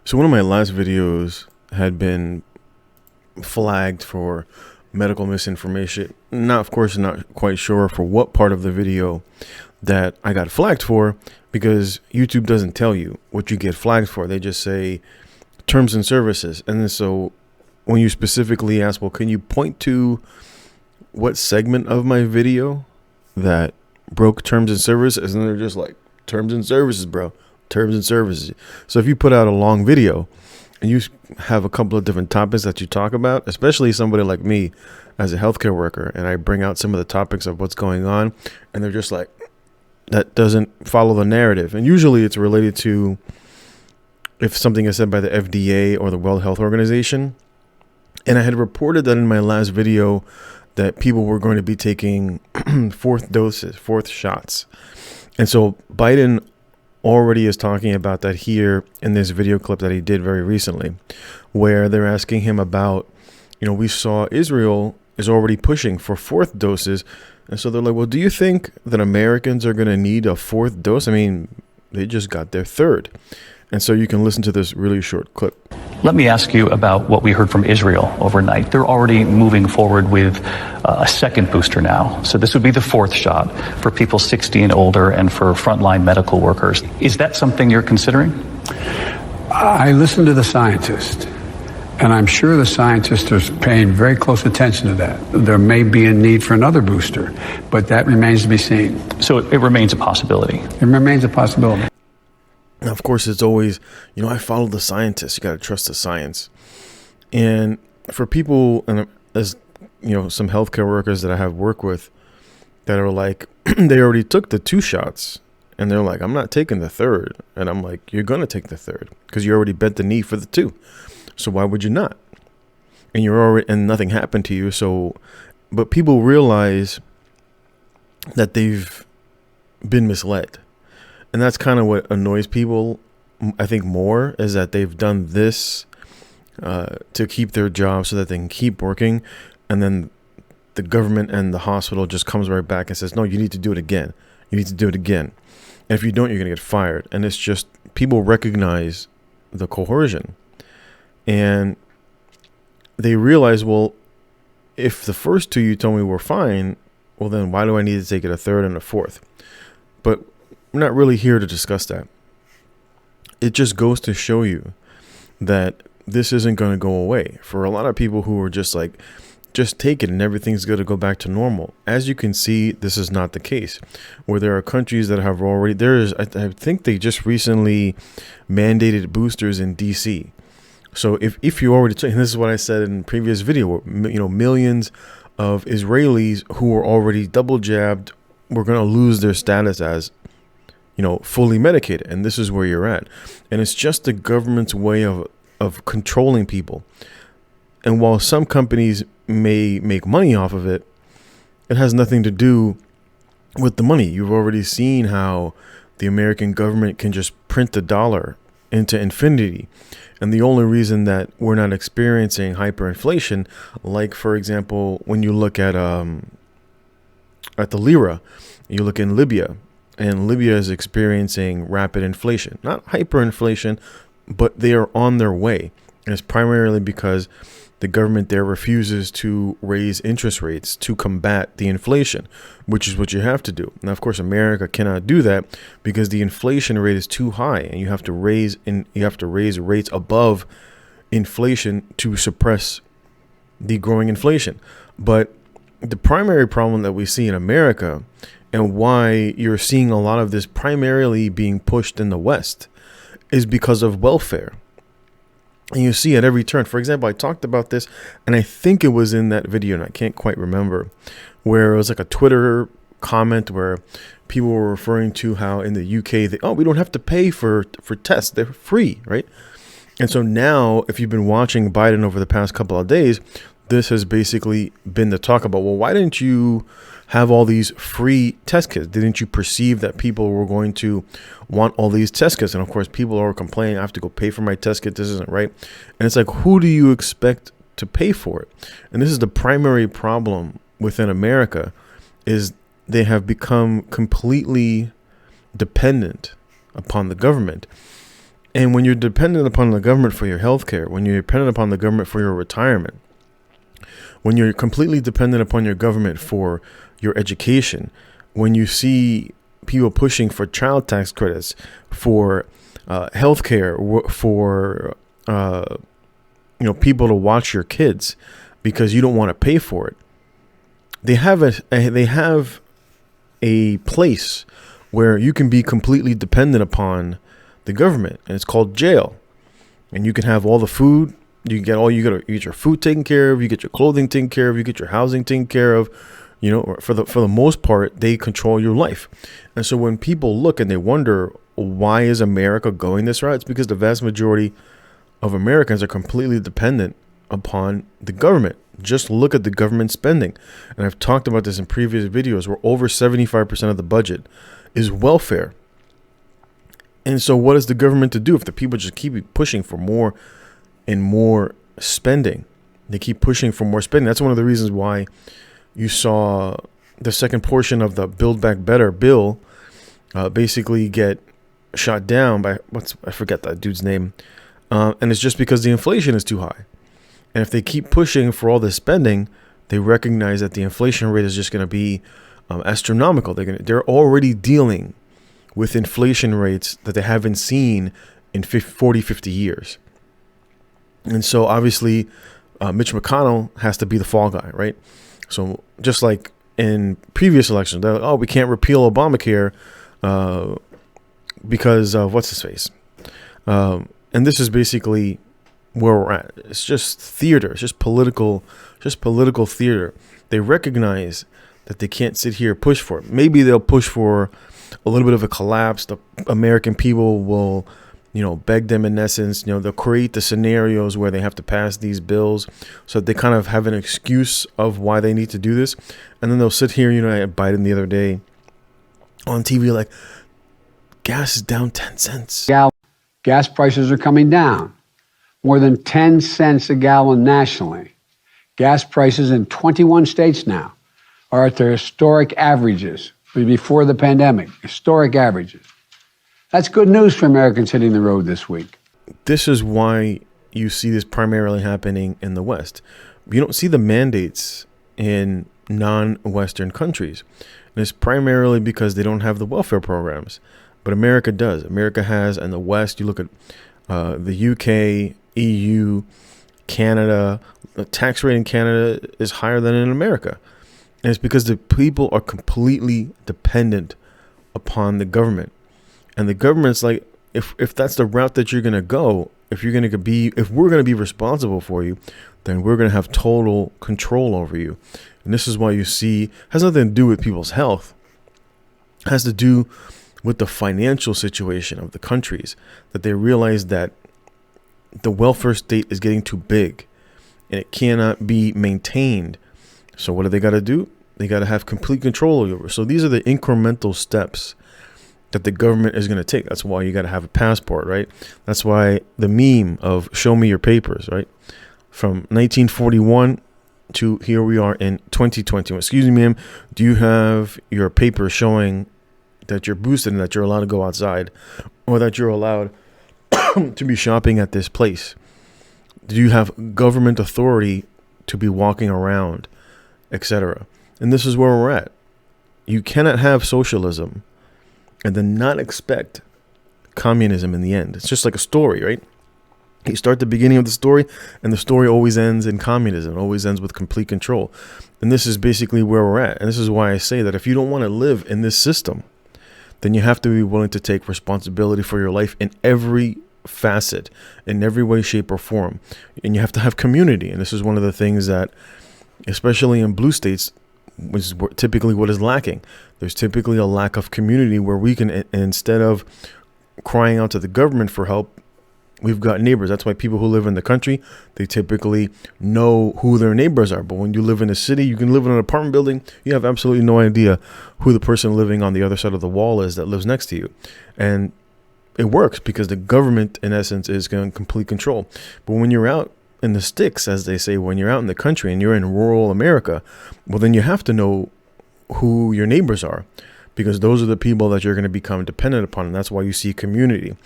So one of my last videos had been flagged for medical misinformation. Not, of course, not quite sure for what part of the video that I got flagged for, because YouTube doesn't tell you what you get flagged for. They just say terms and services. And then so when you specifically ask, well, can you point to what segment of my video that broke terms and services? And they're just like, terms and services, bro. Terms and services. So if you put out a long video and you have a couple of different topics that you talk about, especially somebody like me as a healthcare worker, and I bring out some of the topics of what's going on, and they're just like, that doesn't follow the narrative. And usually it's related to if something is said by the FDA or the World Health Organization. And I had reported that in my last video that people were going to be taking fourth shots. And so Biden already is talking about that here in this video clip that he did very recently, where they're asking him about, we saw Israel is already pushing for fourth doses. And so they're like, well, do you think that Americans are going to need a fourth dose? I mean, they just got their third. And so you can listen to this really short clip. Let me ask you about what we heard from Israel overnight. They're already moving forward with a second booster now. So this would be the fourth shot for people 60 and older and for frontline medical workers. Is that something you're considering? I listened to the scientists, and I'm sure the scientists are paying very close attention to that. There may be a need for another booster, but that remains to be seen. So it remains a possibility. It remains a possibility. Now, of course, it's always, I follow the scientists. You got to trust the science. And for people, and as some healthcare workers that I have worked with that are like, they already took the 2 shots and they're like, I'm not taking the third. And I'm like, you're going to take the third because you already bent the knee for the 2. So why would you not? And and nothing happened to you. So, but people realize that they've been misled. And that's kind of what annoys people, I think, more, is that they've done this to keep their job so that they can keep working. And then the government and the hospital just comes right back and says, no, you need to do it again. You need to do it again. And if you don't, you're going to get fired. And it's just people recognize the coercion. And they realize, well, if the first 2 you told me were fine, well, then why do I need to take it a third and a fourth? But we're not really here to discuss that. It just goes to show you that this isn't going to go away. For a lot of people who are just like, just take it and everything's going to go back to normal. As you can see, this is not the case. Where there are countries that have already, I think they just recently mandated boosters in DC. So if you already took, and this is what I said in previous video, millions of Israelis who were already double jabbed were going to lose their status as fully medicated. And this is where you're at. And it's just the government's way of controlling people. And while some companies may make money off of it, it has nothing to do with the money. You've already seen how the American government can just print the dollar into infinity. And the only reason that we're not experiencing hyperinflation, like, for example, when you look at the lira, you look in Libya, and Libya is experiencing rapid inflation, not hyperinflation, but they are on their way. And it's primarily because the government there refuses to raise interest rates to combat the inflation, which is what you have to do. Now, of course, America cannot do that because the inflation rate is too high, and you have to raise rates above inflation to suppress the growing inflation. But the primary problem that we see in America, and why you're seeing a lot of this primarily being pushed in the West, is because of welfare. And you see at every turn. For example, I talked about this, and I think it was in that video, and I can't quite remember, where it was like a Twitter comment where people were referring to how in the UK, we don't have to pay for tests. They're free, right? And so now, if you've been watching Biden over the past couple of days, this has basically been the talk about, well, why didn't you have all these free test kits? Didn't you perceive that people were going to want all these test kits? And of course, people are complaining, I have to go pay for my test kit. This isn't right. And it's like, who do you expect to pay for it? And this is the primary problem within America, is they have become completely dependent upon the government. And when you're dependent upon the government for your health care, when you're dependent upon the government for your retirement, when you're completely dependent upon your government for your education, when you see people pushing for child tax credits, for health care, for people to watch your kids because you don't want to pay for it, they have a place where you can be completely dependent upon the government, and it's called jail. And you can have all the food. You get your food taken care of. You get your clothing taken care of. You get your housing taken care of. For the most part, they control your life. And so when people look and they wonder, why is America going this route? It's because the vast majority of Americans are completely dependent upon the government. Just look at the government spending. And I've talked about this in previous videos, where over 75% of the budget is welfare. And so what is the government to do if the people just keep pushing for more and more spending? They keep pushing for more spending. That's one of the reasons why you saw the second portion of the Build Back Better bill basically get shot down by I forget that dude's name. And it's just because the inflation is too high. And if they keep pushing for all this spending, they recognize that the inflation rate is just going to be astronomical. They're already dealing with inflation rates that they haven't seen in 40, 50 years. And so obviously Mitch McConnell has to be the fall guy, right? So just like in previous elections, they're like, oh, we can't repeal Obamacare because of what's his face. And this is basically where we're at. It's just theater. It's just political theater. They recognize that they can't sit here and push for it. Maybe they'll push for a little bit of a collapse. The American people will, beg them in essence. They'll create the scenarios where they have to pass these bills so that they kind of have an excuse of why they need to do this. And then they'll sit here, I had Biden the other day on TV like, gas is down 10 cents. Gas prices are coming down. More than 10 cents a gallon nationally. Gas prices in 21 states now are at their historic averages before the pandemic. Historic averages. That's good news for Americans hitting the road this week. This is why you see this primarily happening in the West. You don't see the mandates in non-Western countries. And it's primarily because they don't have the welfare programs. But America does. America has, in the West, you look at the UK, EU, Canada. The tax rate in Canada is higher than in America. And it's because the people are completely dependent upon the government. And the government's like, if that's the route that you're going to go, if we're going to be responsible for you, then we're going to have total control over you. And this is why you see, has nothing to do with people's health. It has to do with the financial situation of the countries, that they realize that the welfare state is getting too big and it cannot be maintained. So what do they got to do? They got to have complete control over. So these are the incremental steps that the government is going to take. That's why you got to have a passport, right? That's why the meme of show me your papers, right? From 1941 to here we are in 2021. Excuse me, ma'am. Do you have your papers showing that you're boosted and that you're allowed to go outside, or that you're allowed to be shopping at this place? Do you have government authority to be walking around, etc.? And this is where we're at. You cannot have socialism and then not expect communism in the end. It's just like a story, right? You start the beginning of the story, and the story always ends in communism. It always ends with complete control. And this is basically where we're at. And this is why I say that if you don't want to live in this system, then you have to be willing to take responsibility for your life in every facet, in every way, shape, or form. And you have to have community. And this is one of the things that, especially in blue states, which is typically what is lacking. There's typically a lack of community where we can, instead of crying out to the government for help, we've got neighbors. That's why people who live in the country, they typically know who their neighbors are. But when you live in a city, you can live in an apartment building. You have absolutely no idea who the person living on the other side of the wall is that lives next to you. And it works because the government, in essence, is in complete control. But when you're out in the sticks, as they say, when you're out in the country and you're in rural America, well, then you have to know who your neighbors are, because those are the people that you're going to become dependent upon. And that's why you see community.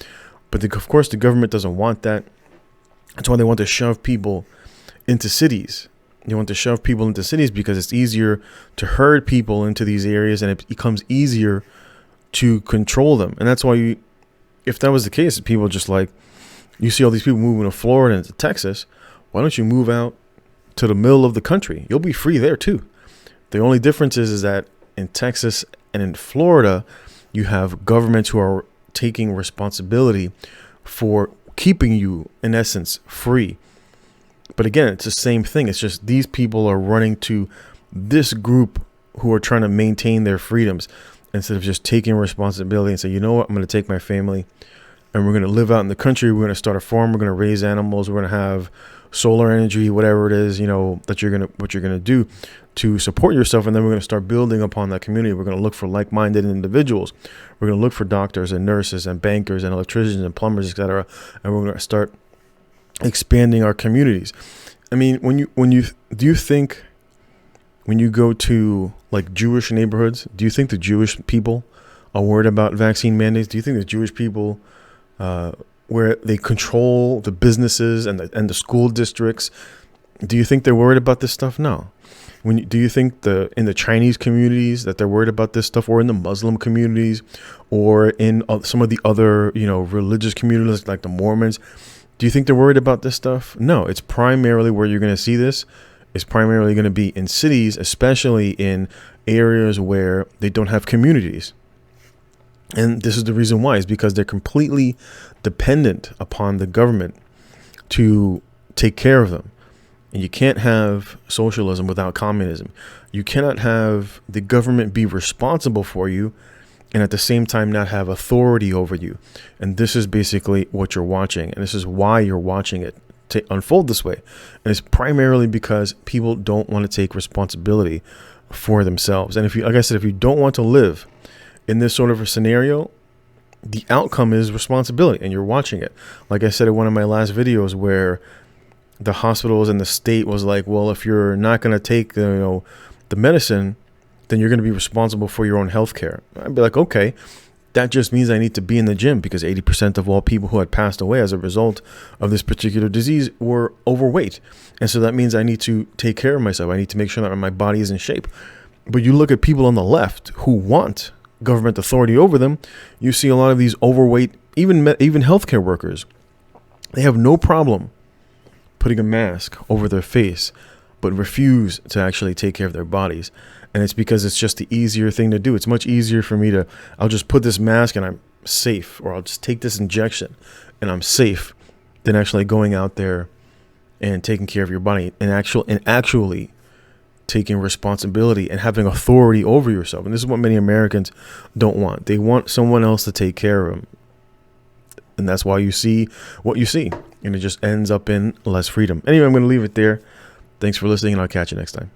But of course, the government doesn't want that. That's why they want to shove people into cities. They want to shove people into cities because it's easier to herd people into these areas, and it becomes easier to control them. And that's why if that was the case, people just like, you see all these people moving to Florida and to Texas, why don't you move out to the middle of the country? You'll be free there too. The only difference is that in Texas and in Florida, you have governments who are taking responsibility for keeping you, in essence, free. But again, it's the same thing. It's just these people are running to this group who are trying to maintain their freedoms instead of just taking responsibility and say, you know what, I'm going to take my family and we're going to live out in the country. We're going to start a farm. We're going to raise animals. We're going to have solar energy, whatever it is, what you're going to do to support yourself. And then we're going to start building upon that community. We're going to look for like-minded individuals. We're going to look for doctors and nurses and bankers and electricians and plumbers, etc. And we're going to start expanding our communities. I mean, when you go to like Jewish neighborhoods, do you think the Jewish people are worried about vaccine mandates? Do you think the Jewish people, where they control the businesses and the school districts, do you think they're worried about this stuff? No. Do you think in the Chinese communities that they're worried about this stuff, or in the Muslim communities, or in some of the other religious communities like the Mormons? Do you think they're worried about this stuff? No. It's primarily where you're going to see this. It's primarily going to be in cities, especially in areas where they don't have communities. And this is the reason why, is because they're completely dependent upon the government to take care of them. And you can't have socialism without communism. You cannot have the government be responsible for you and at the same time not have authority over you. And this is basically what you're watching. And this is why you're watching it to unfold this way. And it's primarily because people don't want to take responsibility for themselves. And if you, like I said, if you don't want to live in this sort of a scenario, the outcome is responsibility, and you're watching it. Like I said in one of my last videos, where the hospitals and the state was like, well, if you're not going to take the medicine, then you're going to be responsible for your own health care. I'd be like, okay, that just means I need to be in the gym, because 80% of all people who had passed away as a result of this particular disease were overweight. And so that means I need to take care of myself. I need to make sure that my body is in shape. But you look at people on the left who want government authority over them, you see a lot of these overweight, even healthcare workers. They have no problem putting a mask over their face, but refuse to actually take care of their bodies. And it's because it's just the easier thing to do. It's much easier for me I'll just put this mask and I'm safe, or I'll just take this injection and I'm safe, than actually going out there and taking care of your body and actually taking responsibility and having authority over yourself. And this is what many Americans don't want. They want someone else to take care of them. And that's why you see what you see. And it just ends up in less freedom. Anyway, I'm going to leave it there. Thanks for listening, and I'll catch you next time.